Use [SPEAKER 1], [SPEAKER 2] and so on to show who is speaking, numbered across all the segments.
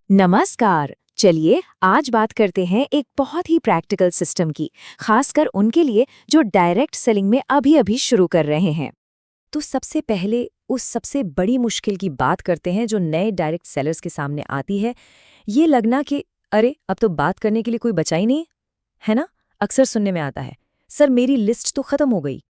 [SPEAKER 1] नमस्कार। चलिए आज बात करते हैं एक बहुत ही प्रैक्टिकल सिस्टम की, खासकर उनके लिए जो डायरेक्ट सेलिंग में अभी शुरू कर रहे हैं। तो सबसे पहले उस सबसे बड़ी मुश्किल की बात करते हैं जो नए डायरेक्ट सेलर्स के सामने आती है। ये लगना कि अरे अब तो बात करने के लिए कोई बचा ही नहीं है ना। अक्सर सुनने में आता है, सर मेरी लिस्ट तो खत्म हो गई।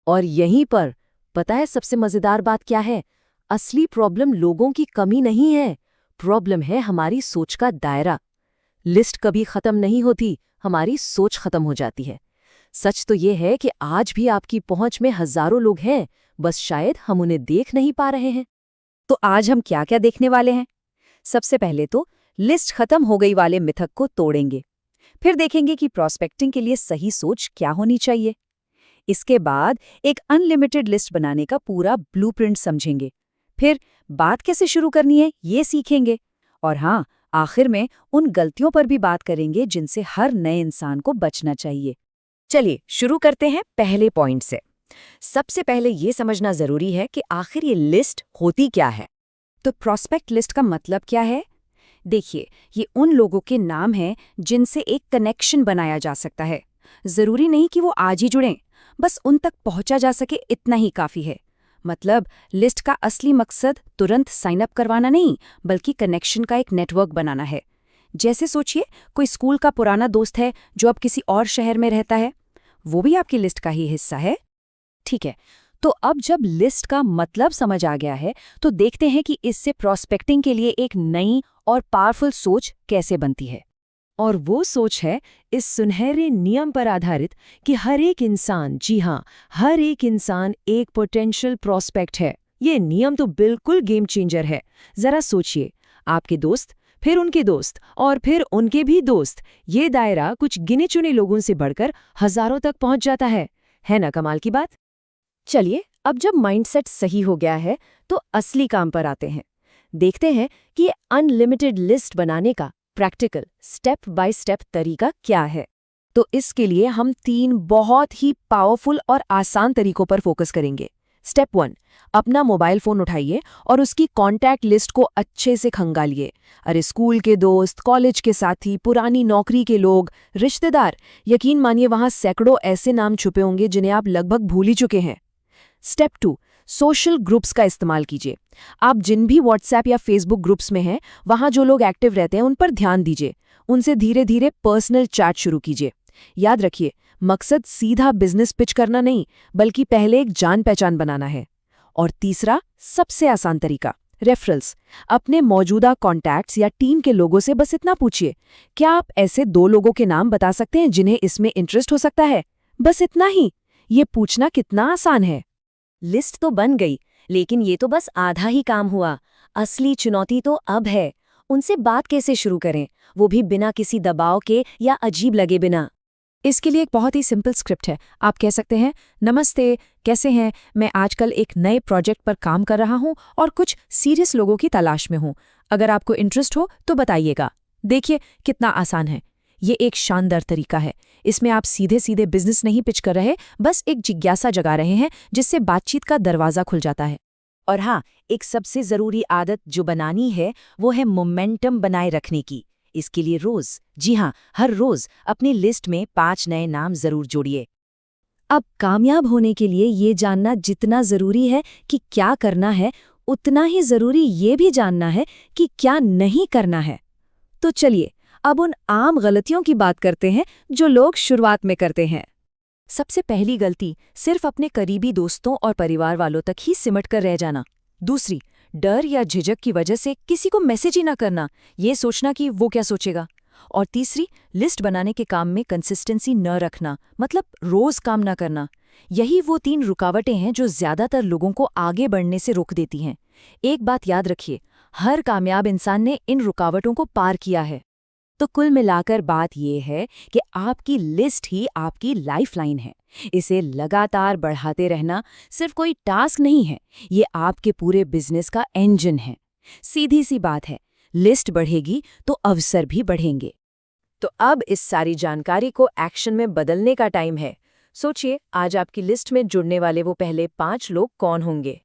[SPEAKER 1] और यहीं पर पता है सबसे मजेदार बात क्या है? असली प्रॉब्लम लोगों की कमी नहीं है, प्रॉब्लम है हमारी सोच का दायरा। लिस्ट कभी खत्म नहीं होती, हमारी सोच खत्म हो जाती है। सच तो ये है कि आज भी आपकी पहुंच में हजारों लोग हैं, बस शायद हम उन्हें देख नहीं पा रहे हैं। तो आज हम क्या क्या देखने वाले हैं? सबसे पहले तो लिस्ट खत्म हो गई वाले मिथक को तोड़ेंगे। फिर देखेंगे कि प्रोस्पेक्टिंग के लिए सही सोच क्या होनी चाहिए। इसके बाद एक अनलिमिटेड लिस्ट बनाने का पूरा ब्लूप्रिंट समझेंगे। फिर बात कैसे शुरू करनी है ये सीखेंगे। और हाँ, आखिर में उन गलतियों पर भी बात करेंगे जिनसे हर नए इंसान को बचना चाहिए। चलिए शुरू करते हैं पहले पॉइंट से। सबसे पहले ये समझना जरूरी है कि आखिर ये लिस्ट होती क्या है। तो प्रोस्पेक्ट लिस्ट का मतलब क्या है? देखिए, ये उन लोगों के नाम हैं जिनसे एक कनेक्शन बनाया जा सकता है। जरूरी नहीं कि वो आज ही जुड़ें, बस उन तक पहुंचा जा सके इतना ही काफी है। मतलब लिस्ट का असली मकसद तुरंत साइन अप करवाना नहीं, बल्कि कनेक्शन का एक नेटवर्क बनाना है। जैसे सोचिए, कोई स्कूल का पुराना दोस्त है जो अब किसी और शहर में रहता है, वो भी आपकी लिस्ट का ही हिस्सा है। ठीक है, तो अब जब लिस्ट का मतलब समझ आ गया है, तो देखते हैं कि इससे प्रोस्पेक्टिंग के लिए एक नई और पावरफुल सोच कैसे बनती है। और वो सोच है इस सुनहरे नियम पर आधारित कि हर एक इंसान, जी हाँ, हर एक इंसान एक पोटेंशियल प्रोस्पेक्ट है। ये नियम तो बिल्कुल गेम चेंजर है। जरा सोचिए, आपके दोस्त, फिर उनके दोस्त और फिर उनके भी दोस्त, ये दायरा कुछ गिने चुने लोगों से बढ़कर हजारों तक पहुंच जाता है ना कमाल की बात? चलिए, अब जब माइंडसेट सही हो गया है, तो असली काम पर आते हैं। देखते हैं कि ये अनलिमिटेड लिस्ट बनाने का प्रैक्टिकल स्टेप बाय स्टेप तरीका क्या है। तो इसके लिए हम 3 बहुत ही पावरफुल और आसान तरीकों पर फोकस करेंगे। स्टेप 1, अपना मोबाइल फोन उठाइए और उसकी कॉन्टैक्ट लिस्ट को अच्छे से खंगालिए। अरे स्कूल के दोस्त, कॉलेज के साथी, पुरानी नौकरी के लोग, रिश्तेदार, यकीन मानिए वहां सैकड़ों ऐसे नाम छुपे होंगे जिन्हें आप लगभग भूल ही चुके हैं। स्टेप 2, सोशल ग्रुप्स का इस्तेमाल कीजिए। आप जिन भी व्हाट्सएप या फेसबुक ग्रुप्स में हैं, वहां जो लोग एक्टिव रहते हैं उन पर ध्यान दीजिए। उनसे धीरे धीरे पर्सनल चैट शुरू कीजिए। याद रखिए, मकसद सीधा बिजनेस पिच करना नहीं, बल्कि पहले एक जान पहचान बनाना है। और तीसरा, सबसे आसान तरीका, रेफरल्स। अपने मौजूदा कॉन्टैक्ट्स या टीम के लोगों से बस इतना पूछिए, क्या आप ऐसे 2 लोगों के नाम बता सकते हैं जिन्हें इसमें इंटरेस्ट हो सकता है? बस इतना ही। ये पूछना कितना आसान है। लिस्ट तो बन गई, लेकिन ये तो बस आधा ही काम हुआ। असली चुनौती तो अब है, उनसे बात कैसे शुरू करें, वो भी बिना किसी दबाव के या अजीब लगे बिना। इसके लिए एक बहुत ही सिंपल स्क्रिप्ट है। आप कह सकते हैं, नमस्ते, कैसे हैं? मैं आजकल एक नए प्रोजेक्ट पर काम कर रहा हूं और कुछ सीरियस लोगों की तलाश में हूं। अगर आपको इंटरेस्ट हो तो बताइएगा। देखिए कितना आसान है। ये एक शानदार तरीका है। इसमें आप सीधे सीधे बिजनेस नहीं पिच कर रहे, बस एक जिज्ञासा जगा रहे हैं जिससे बातचीत का दरवाजा खुल जाता है। और हाँ, एक सबसे जरूरी आदत जो बनानी है, वो है मोमेंटम बनाए रखने की। इसके लिए रोज, जी हाँ, हर रोज अपनी लिस्ट में 5 नए नाम जरूर जोड़िए। अब कामयाब होने के लिए ये जानना जितना जरूरी है कि क्या करना है, उतना ही जरूरी ये भी जानना है कि क्या नहीं करना है। तो चलिए अब उन आम गलतियों की बात करते हैं जो लोग शुरुआत में करते हैं। सबसे पहली गलती, सिर्फ अपने करीबी दोस्तों और परिवार वालों तक ही सिमट कर रह जाना। दूसरी, डर या झिझक की वजह से किसी को मैसेज ही ना करना, ये सोचना कि वो क्या सोचेगा। और तीसरी, लिस्ट बनाने के काम में कंसिस्टेंसी न रखना, मतलब रोज काम न करना। यही वो 3 रुकावटें हैं जो ज्यादातर लोगों को आगे बढ़ने से रोक देती हैं। एक बात याद रखिए, हर कामयाब इंसान ने इन रुकावटों को पार किया है। तो कुल मिलाकर बात यह है कि आपकी लिस्ट ही आपकी लाइफलाइन है। इसे लगातार बढ़ाते रहना सिर्फ कोई टास्क नहीं है, ये आपके पूरे बिजनेस का इंजन है। सीधी सी बात है, लिस्ट बढ़ेगी तो अवसर भी बढ़ेंगे। तो अब इस सारी जानकारी को एक्शन में बदलने का टाइम है। सोचिए, आज आपकी लिस्ट में जुड़ने वाले वो पहले 5 लोग कौन होंगे?